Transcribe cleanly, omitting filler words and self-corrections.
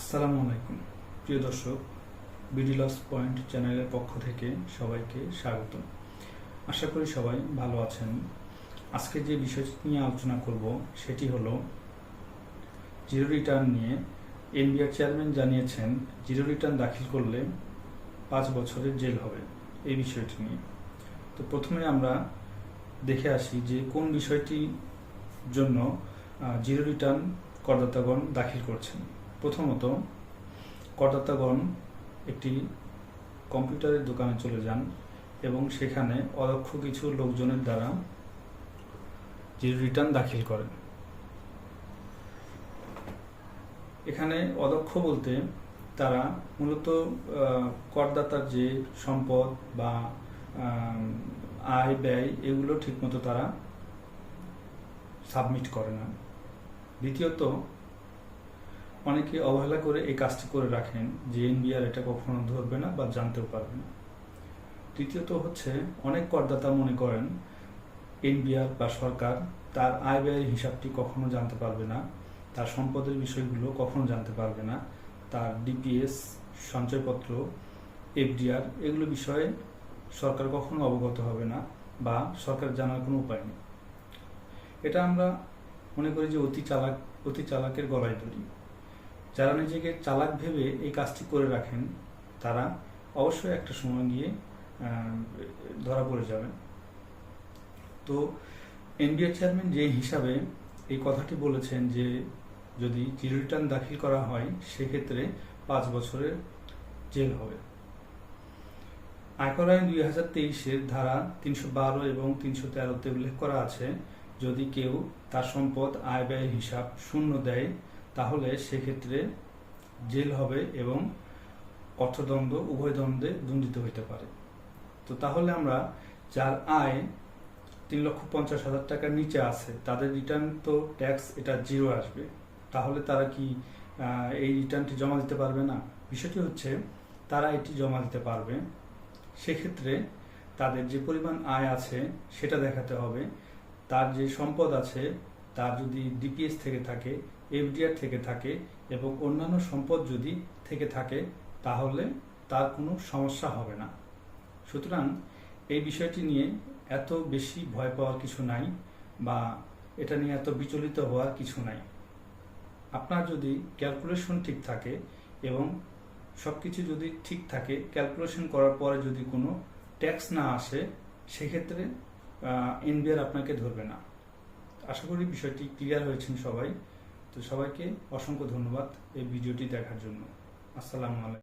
আসসালামু আলাইকুম প্রিয় দর্শক, বিডি লস পয়েন্ট চ্যানেলের পক্ষ থেকে সবাইকে স্বাগত। আশা করি সবাই ভালো আছেন। আজকে যে বিষয়টি নিয়ে আলোচনা করব সেটি হলো জিরো রিটার্ন নিয়ে। এনবিআর চেয়ারম্যান জানিয়েছেন জিরো রিটার্ন দাখিল করলে 5 বছরের জেল হবে, এই বিষয়টি নিয়ে। তো প্রথমে আমরা দেখে আসি যে কোন বিষয়টির জন্য জিরো রিটার্ন করদাতাগণ দাখিল করছেন। প্রথমত, করদাতাগণ একটি কম্পিউটারের দোকানে চলে যান এবং সেখানে অদক্ষ কিছু লোকজনের দ্বারা জিরো রিটার্ন দাখিল করেন। এখানে অদক্ষ বলতে তারা মূলত করদাতার যে সম্পদ বা আয় ব্যয় এগুলো ঠিকমতো তারা সাবমিট করে না। দ্বিতীয়ত, অনেকে অবহেলা করে এই কাজটি করে রাখেন যে এনবিআর এটা কখনো ধরবে না বা জানতেও পারবে না। তৃতীয়ত হচ্ছে, অনেক করদাতা মনে করেন এনবিআর বা সরকার তার আয় ব্যয়ের হিসাবটি কখনো জানতে পারবে না, তার সম্পদের বিষয়গুলো কখনো জানতে পারবে না, তার ডিপিএস, সঞ্চয়পত্র, এফডিআর এগুলো বিষয়ে সরকার কখনো অবগত হবে না বা সরকার জানার কোনো উপায় নেই। এটা আমরা মনে করি যে অতি চালাকের গলায় দড়ি। যারা নিজেকে চালাক ভেবে এই কাজটি করে রাখেন তারা অবশ্যই একটা সময় গিয়ে ধরা পড়ে যাবেন। তো এনবিআর চেয়ারম্যান যে হিসাবে এই কথাটি বলেছেন যে যদি জিরো রিটার্ন দাখিল করা হয় সেক্ষেত্রে 5 বছরের জেল হবে। আয়কর আইন 2023-এর ধারা 312 এবং 313-তে উল্লেখ করা আছে, যদি কেউ তার সম্পদ আয় ব্যয়ের হিসাব শূন্য দেয় তাহলে সেক্ষেত্রে জেল হবে এবং অর্থদণ্ড, উভয় দণ্ডে দণ্ডিত হতে পারে। তো তাহলে আমরা যার আয় 3,50,000 টাকার নিচে আছে তাদের রিটার্ন তো ট্যাক্স এটা জিরো আসবে, তাহলে তারা কি এই রিটার্নটি জমা দিতে পারবে না? বিষয়টি হচ্ছে তারা এটি জমা দিতে পারবে। সেক্ষেত্রে তাদের যে পরিমাণ আয় আছে সেটা দেখাতে হবে, তার যে সম্পদ আছে তার যদি ডিপিএস থেকে থাকে, এফডিআর থেকে থাকে এবং অন্যান্য সম্পদ যদি থেকে থাকে তাহলে তার কোনো সমস্যা হবে না। সুতরাং এই বিষয়টি নিয়ে এত বেশি ভয় পাওয়ার কিছু নাই বা এটা নিয়ে এত বিচলিত হওয়ার কিছু নাই। আপনার যদি ক্যালকুলেশন ঠিক থাকে এবং সব কিছু যদি ঠিক থাকে, ক্যালকুলেশন করার পরে যদি কোনো ট্যাক্স না আসে সেক্ষেত্রে এনবিআর আপনাকে ধরবে না। আশা করি বিষয়টি ক্লিয়ার হয়েছেন সবাই। তো সবাইকে অসংখ্য ধন্যবাদ এই ভিডিওটি দেখার জন্য। আসসালামু আলাইকুম।